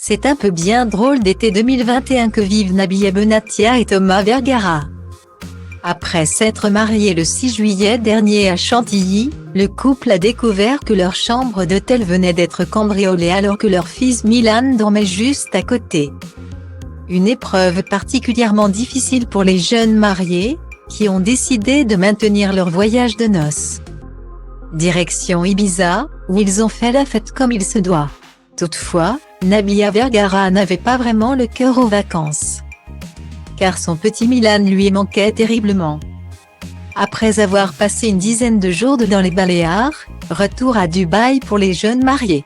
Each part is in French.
C'est un peu bien drôle d'été 2021 que vivent Nabila Benatia et Thomas Vergara. Après s'être mariés le 6 juillet dernier à Chantilly, le couple a découvert que leur chambre d'hôtel venait d'être cambriolée alors que leur fils Milan dormait juste à côté. Une épreuve particulièrement difficile pour les jeunes mariés, qui ont décidé de maintenir leur voyage de noces. Direction Ibiza, où ils ont fait la fête comme il se doit. Toutefois, Nabila Vergara n'avait pas vraiment le cœur aux vacances. Car son petit Milan lui manquait terriblement. Après avoir passé une dizaine de jours dans les Baléares, retour à Dubaï pour les jeunes mariés.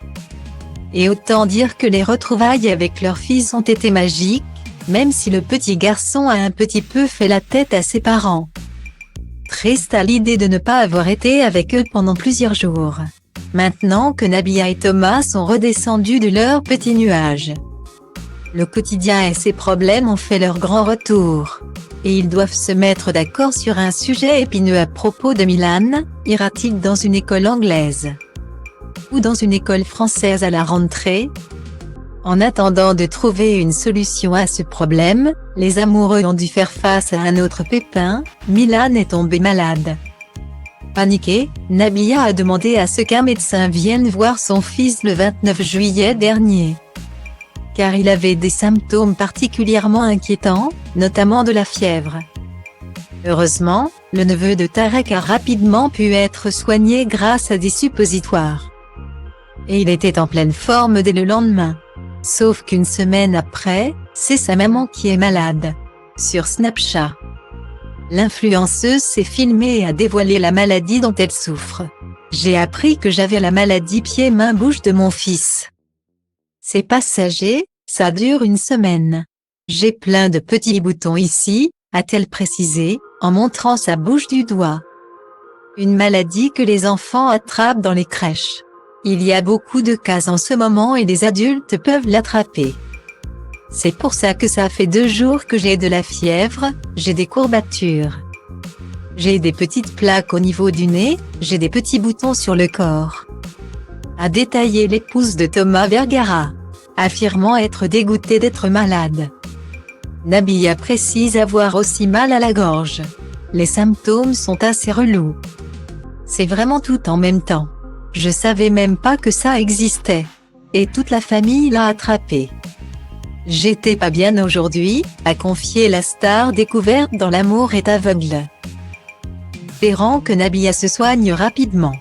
Et autant dire que les retrouvailles avec leur fils ont été magiques, même si le petit garçon a un petit peu fait la tête à ses parents. Triste à l'idée de ne pas avoir été avec eux pendant plusieurs jours. Maintenant que Nabila et Thomas sont redescendus de leur petit nuage. Le quotidien et ses problèmes ont fait leur grand retour. Et ils doivent se mettre d'accord sur un sujet épineux à propos de Milan, ira-t-il dans une école anglaise? Ou dans une école française à la rentrée? En attendant de trouver une solution à ce problème, les amoureux ont dû faire face à un autre pépin, Milan est tombé malade. Paniquée, Nabila a demandé à ce qu'un médecin vienne voir son fils le 29 juillet dernier. Car il avait des symptômes particulièrement inquiétants, notamment de la fièvre. Heureusement, le neveu de Tarek a rapidement pu être soigné grâce à des suppositoires. Et il était en pleine forme dès le lendemain. Sauf qu'une semaine après, c'est sa maman qui est malade. Sur Snapchat, l'influenceuse s'est filmée et a dévoilé la maladie dont elle souffre. J'ai appris que j'avais la maladie pieds-mains-bouche de mon fils. C'est passager, ça dure une semaine. J'ai plein de petits boutons ici, a-t-elle précisé, en montrant sa bouche du doigt. Une maladie que les enfants attrapent dans les crèches. Il y a beaucoup de cas en ce moment et les adultes peuvent l'attraper. C'est pour ça que ça fait 2 jours que j'ai de la fièvre, j'ai des courbatures. J'ai des petites plaques au niveau du nez, j'ai des petits boutons sur le corps. A détaillé l'épouse de Thomas Vergara, affirmant être dégoûtée d'être malade. Nabila précise avoir aussi mal à la gorge. Les symptômes sont assez relous. C'est vraiment tout en même temps. Je savais même pas que ça existait. Et toute la famille l'a attrapé. J'étais pas bien aujourd'hui, a confié la star découverte dans L'amour est aveugle. Espérant que Nabila se soigne rapidement.